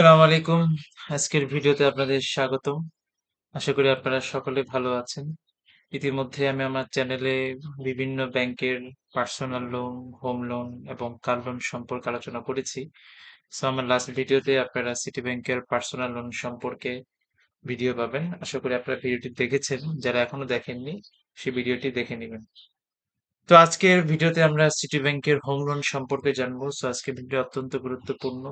আসসালামু আলাইকুম। আজকের ভিডিওতে আপনাদের স্বাগতম। আশা করি আপনারা সকলে ভালো আছেন। ইতিমধ্যে আমি আমার চ্যানেলে বিভিন্ন ব্যাংকের পার্সোনাল লোন, হোম লোন এবং কার লোন সম্পর্কে আলোচনা করেছি। আমার লাস্ট ভিডিওতে আপনারা সিটি ব্যাংকের পার্সোনাল লোন সম্পর্কে ভিডিও পাবেন। আশা করি আপনারা ভিডিওটি দেখেছেন। যারা এখনো দেখেননি, সেই ভিডিওটি দেখে নিবেন। তো আজকের ভিডিওতে আমরা সিটি ব্যাংকের হোম লোন সম্পর্কে জানবো। আজকের ভিডিও অত্যন্ত গুরুত্বপূর্ণ।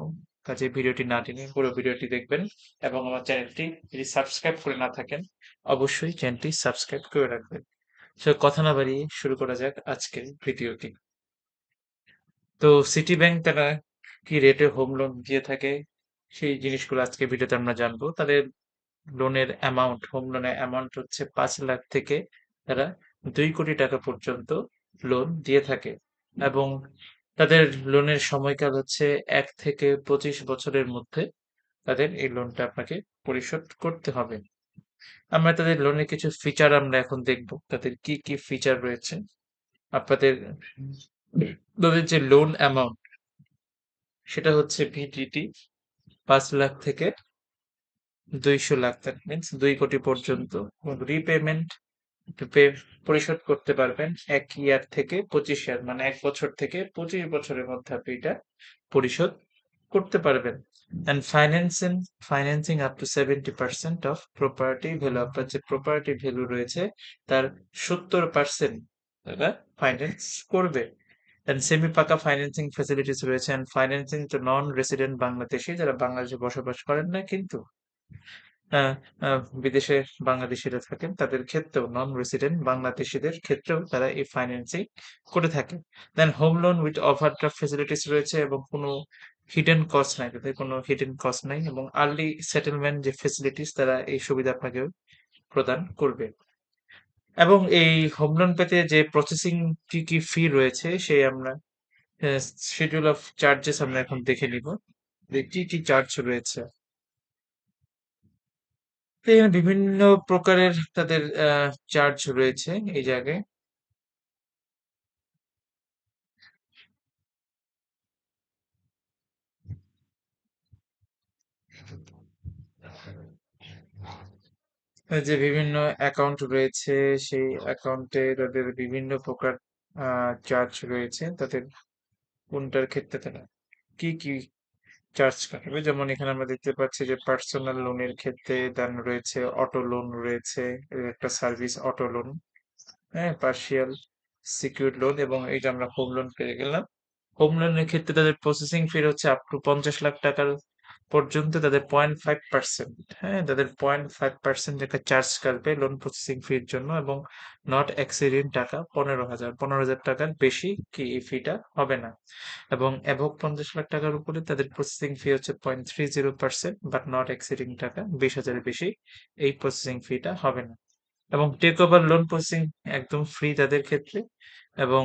কাজে ভিডিওটি না টেনে পুরো ভিডিওটি দেখবেন এবং আমার চ্যানেলটি যদি সাবস্ক্রাইব করে না থাকেন, অবশ্যই চ্যানেলটি সাবস্ক্রাইব করে রাখবেন। কথা না বাড়িয়ে শুরু করা যাক আজকের ভিডিওটি। তো সিটি ব্যাংক তারা কি রেটে হোম লোন দিয়ে থাকে, সেই জিনিসগুলো আজকে ভিডিওতে আমরা জানবো। তাদের লোনের অ্যামাউন্ট, হোম লোনের অ্যামাউন্ট হচ্ছে ৫ লাখ থেকে তারা ২ কোটি টাকা পর্যন্ত লোন দিয়ে থাকে এবং তাদের লোনের সময়কাল হচ্ছে ১ থেকে ২৫ বছরের মধ্যে তাদের এই লোনটা আপনাকে পরিশোধ করতে হবে। আমরা তাদের লোনের কিছু ফিচার আমরা এখন দেখব। তাদের কি, কি ফিচার রয়েছে। আপনাদের তাদের যে লোন অ্যামাউন্ট সেটা হচ্ছে ভিডিটি ৫ লাখ থেকে ২০০ লাখ, দ্যাট মিনস ২ কোটি পর্যন্ত। রিপেমেন্ট পে পরিশোধ করতে পারবেন ১ ইয়ার থেকে ২৫ ইয়ার, মানে ১ বছর থেকে ২৫ বছরের মধ্যে আপনি এটা পরিশোধ করতে পারবেন। And financing up to 70% of property value. আপনার যে প্রপার্টি ভ্যালু রয়েছে তার ৭০% তারা ফাইন্যান্স করবে। অ্যান্ড সেমি পাকা ফাইন্যান্সিং ফ্যাসিলিটিস রয়েছে। And financing to non resident Bangladeshi, যারা বাংলাদেশে বসবাস করেন না কিন্তু হ্যাঁ, বিদেশে বাংলাদেশীরা থাকেন, তাদের ক্ষেত্রেও নন রেসিডেন্ট বাংলাদেশীদের ক্ষেত্রেও তারা এই ফাইন্যান্সিং করে থাকে। Then home loan with overdraft facilities রয়েছে এবং কোনো হিডেন কস্ট নাই, তাদের কোনো হিডেন কস্ট নাই এবং আর্লি সেটেলমেন্ট যে ফেসিলিটিস তারা এই সুবিধা আপনাকে প্রদান করবে। এবং এই হোম লোন পেতে যে প্রসেসিং কি ফি রয়েছে সেই আমরা শিডিউল অফ চার্জেস আমরা এখন দেখে নিব যে কি চার্জ রয়েছে। তো এখানে বিভিন্ন প্রকারের তাদের চার্জ রয়েছে এই জায়গায়। যে বিভিন্ন অ্যাকাউন্ট রয়েছে, সেই অ্যাকাউন্টে তাদের বিভিন্ন প্রকার চার্জ রয়েছে। তাদের কোনটার ক্ষেত্রে তারা কি চার্জ কাটবে, যেমন এখানে আমরা দেখতে পাচ্ছি যে পার্সোনাল লোনের ক্ষেত্রে দেন রয়েছে অটো লোন রয়েছে, এর একটা সার্ভিস অটো লোন, হ্যাঁ, পার্সিয়াল সিকিউরড লোন, এবং এই যে আমরা হোম লোন পেয়ে গেলাম। হোম লোনের ক্ষেত্রে তাদের প্রসেসিং ফি হচ্ছে আপ টু ৫০ লাখ টাকার পর্যন্ত তাদের ০.৫%, হ্যাঁ, তাদের ০.৫% একটা চার্জ কাটবে লোন প্রসেসিং ফির জন্য এবং নট এক্সিডিং টাকা ১৫,০০০। ১৫,০০০ টাকার বেশি কি এই ফিটা হবে না। এবং অ্যাবভ ৫০ লাখ টাকার উপরে তাদের প্রসেসিং ফি হচ্ছে ০.৩০%, বাট নট এক্সিডিং টাকা ২০,০০০ বেশি এই প্রসেসিং ফিটা হবে না। এবং টেক ওভার লোন প্রসেসিং একদম ফ্রি তাদের ক্ষেত্রে। এবং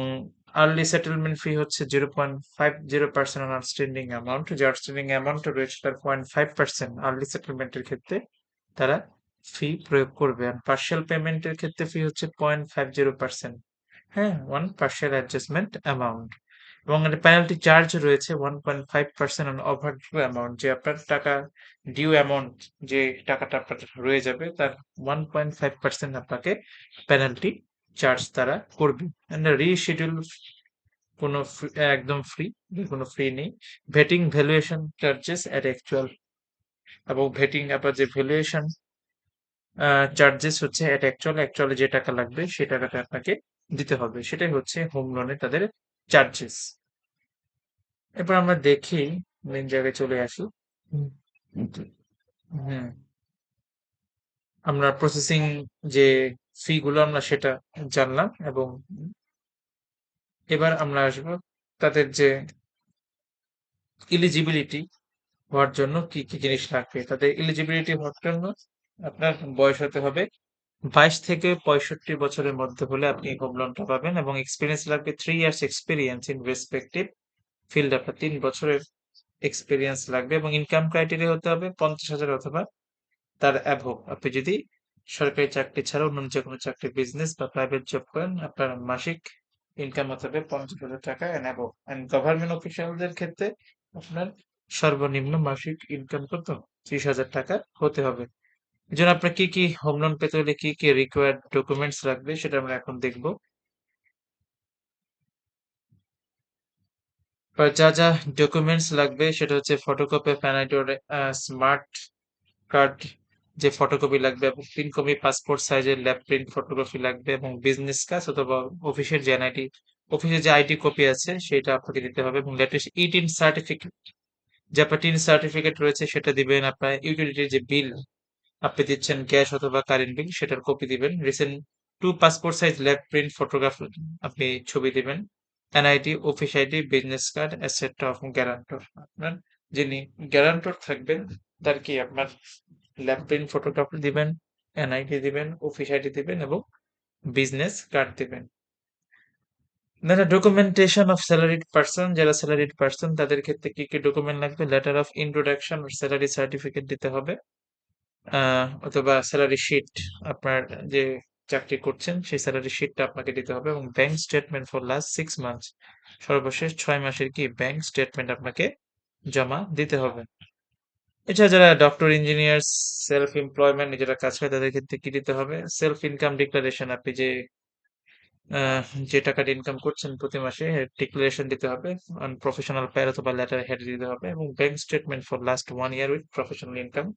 আর্লি সেটেলমেন্ট ফি হচ্ছে 0.50% অন আউটস্ট্যান্ডিং অ্যামাউন্ট, যে আউটস্ট্যান্ডিং অ্যামাউন্ট রয়েছে তার 0.5% আর্লি সেটেলমেন্টের ক্ষেত্রে তারা ফি প্রয়োগ করবে। আর পার্শিয়াল পেমেন্টের ক্ষেত্রে ফি হচ্ছে 0.50%, হ্যাঁ, ওয়ান পার্শিয়াল অ্যাডজাস্টমেন্ট অ্যামাউন্ট। এবং একটা পেনাল্টি চার্জ রয়েছে 1.5% অন ওভার ডিউ অ্যামাউন্ট, যে আপনার টাকা ডিউ অ্যামাউন্ট, যে টাকাটা আপনার রয়ে যাবে তার 1.5% আপনাকে পেনাল্টি চার্জ তারা করবে। রিশিডিউল কোনো একদম ফ্রি, কোনো ফ্রি নেই। Vetting valuation charges at actual, এবং ভেটিং আপনার যে ভ্যালুয়েশন চার্জেস হচ্ছে অ্যাট অ্যাকচুয়ালি যে টাকা লাগবে সেই টাকাটা আপনাকে দিতে হবে। সেটাই হচ্ছে হোম লোনে তাদের চার্জেস। এরপর আমরা দেখি, মেন জায়গায় চলে আসি। হুম। হুম, আমরা প্রসেসিং যে ফি গুলো আমরা সেটা জানলাম এবং এবার আমরা আসবো তাদের যে এলিজিবিলিটি হওয়ার জন্য কি জিনিস লাগবে। তাদের এলিজিবিলিটি হওয়ার জন্য আপনার বয়স হতে হবে ২২ থেকে ৬৫ বছরের মধ্যে হলে আপনি হোম লোনটা পাবেন এবং এক্সপিরিয়েন্স লাগবে 3 years experience in respective field. আপনার ৩ বছরের এক্সপিরিয়েন্স লাগবে এবং ইনকাম ক্রাইটেরিয়া হতে হবে ৫০,০০০ অথবা তার অ্যাভব। আপনি যদি সরকারি চাকরি ছাড়া অন্য যেকোনো চাকরি, বিজনেস বা প্রাইভেট জব করেন, আপনার মাসিক ইনকাম হতে হবে ৫০,০০০ টাকা অ্যান্ড অ্যাবভ। অ্যান্ড গভর্নমেন্ট অফিসিয়ালদের ক্ষেত্রে আপনার সর্বনিম্ন মাসিক ইনকাম কত? 30,000 টাকা হতে হবে। এজন্য আপনার কি, কি হোম লোন পেতে হলে কি, কি রিকোয়ার্ড ডকুমেন্টস লাগবে সেটা আমরা এখন দেখব। যা, যা ডকুমেন্টস লাগবে সেটা হচ্ছে photocopy of NID or smart card যে ফটোকপি লাগবে এবং ৩ কপি পাসপোর্ট সাইজের ল্যাব প্রিন্ট ফটোগ্রাফি লাগবে এবং বিজনেস কার্ড অথবা অফিসের যে এনআইডি অফিসের যে আইডি কপি আছে সেটা আপনাকে দিতে হবে এবং লেটেস্ট ই-টিন সার্টিফিকেট যে আপনার টিন সার্টিফিকেট রয়েছে সেটা দিবেন। আপনার ইউটিলিটির যে বিল আপনি দিচ্ছেন গ্যাস অথবা কারেন্ট বিল সেটার কপি দিবেন। Recent 2 passport size lab print photograph আপনি ছবি দিবেন। NID, office ID, business card etcetera of guarantor. আপনার যিনি গ্যারান্টর থাকবেন তার কি আপনার ল্যাব প্রিন্ট ফটোগ্রাফ দিবেন, এনআইডি দিবেন, অফিস আইডি দিবেন এবং বিজনেস কার্ড দিবেন। দেন ডকুমেন্টেশন অফ স্যালারিড পারসন, যারা স্যালারিড পারসন তাদের ক্ষেত্রে কি কি ডকুমেন্ট লাগবে? Letter of introduction salary certificate দিতে হবে, অথবা স্যালারি শিট, আপনার যে চাকরি করছেন সেই স্যালারি শিটটা আপনাকে দিতে হবে এবং bank statement for last 6 months, সর্বশেষ 6 মাসের কি ব্যাংক স্টেটমেন্ট আপনাকে জমা দিতে হবে। এছাড়া যারা ডক্টর, ইঞ্জিনিয়ার, সেলফ এমপ্লয়মেন্ট নিজেরা কাজ করে তাদের ক্ষেত্রে কি দিতে হবে? সেলফ ইনকাম ডিক্লারেশন, আপনি যে টাকাটা ইনকাম করছেন প্রতি মাসে ডিক্লারেশন দিতে হবে। প্রফেশনাল প্যার অথবা লেটার হেড দিতে হবে এবং bank statement for last 1 year with professional income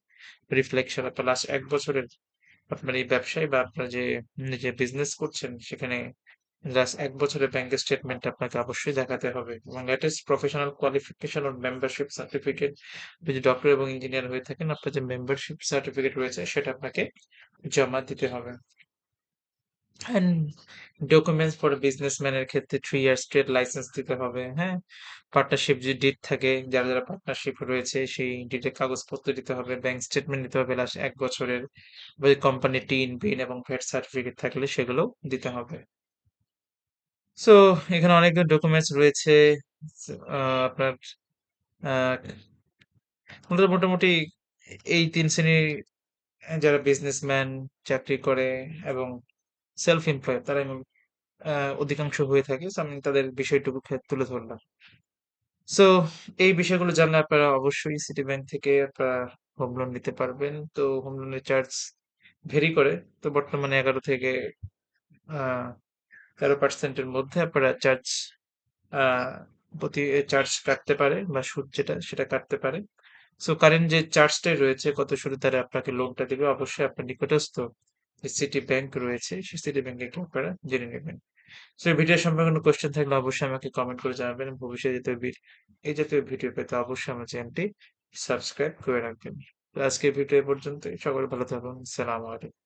reflection, আপনার লাস্ট 1 বছরের আপনার এই ব্যবসায় বা আপনার যে নিজে বিজনেস করছেন সেখানে লাস্ট 1 বছরের ব্যাংক স্টেটমেন্ট আপনাকে অবশ্যই দেখাতে হবে এবং লেটেস্ট প্রফেশনাল কোয়ালিফিকেশন ও মেম্বারশিপ সার্টিফিকেট, যদি ডক্টর এবং ইঞ্জিনিয়ার হয়ে থাকেন আপনার যে মেম্বারশিপ সার্টিফিকেট রয়েছে সেটা আপনাকে জমা দিতে হবে। অ্যান্ড ডকুমেন্টস ফর বিজনেসম্যানের ক্ষেত্রে 3 ইয়ার্স ট্রেড লাইসেন্স দিতে হবে। হ্যাঁ, পার্টনারশিপ যে ডিড থাকে, যারা যারা পার্টনারশিপ রয়েছে সেই ডিডের কাগজপত্র দিতে হবে, ব্যাংক স্টেটমেন্ট দিতে হবে লাস্ট 1 বছরের, কোম্পানি টিন বিন এবং ভ্যাট সার্টিফিকেট থাকলে সেগুলো দিতে হবে। সো এখানে অনেকগুলো ডকুমেন্টস রয়েছে। আপনার আহ, মোটামুটি এই 3 শ্রেণীর যারা বিজনেসম্যান, চাকরি করে এবং সেলফ এমপ্লয়েড তারা অধিকাংশ হয়ে থাকে। সো আমি তাদের বিষয়টুকু তুলে ধরলাম। সো এই বিষয়গুলো জানলে আপনারা অবশ্যই সিটি ব্যাংক থেকে আপনারা হোম লোন নিতে পারবেন। তো হোম লোনের চার্জ ভেরি করে। তো বর্তমানে 11 থেকে 13% মধ্যে আপনারা আহ প্রতি চার্জ কাটতে পারে বা সুদ যেটা সেটা কাটতে পারে। সো কারেন্ট যে চার্জটাই রয়েছে কত সুদে তারা আপনাকে লোনটা দিবে, অবশ্যই আপনার নিকটস্থ যে সিটি ব্যাংক রয়েছে সেই সিটি ব্যাংকে গিয়ে আপনারা জেনে নেবেন। সো এই ভিডিও সম্পর্কে কোনো কোয়েশ্চেন থাকলে অবশ্যই আমাকে কমেন্ট করে জানাবেন। ভবিষ্যতে এই জাতীয় ভিডিও পেতে অবশ্যই আমার চ্যানেলটি সাবস্ক্রাইব করে রাখবেন। তো আজকের ভিডিও এ পর্যন্তই। সকলে ভালো থাকুন। সালাম আলাইকুম।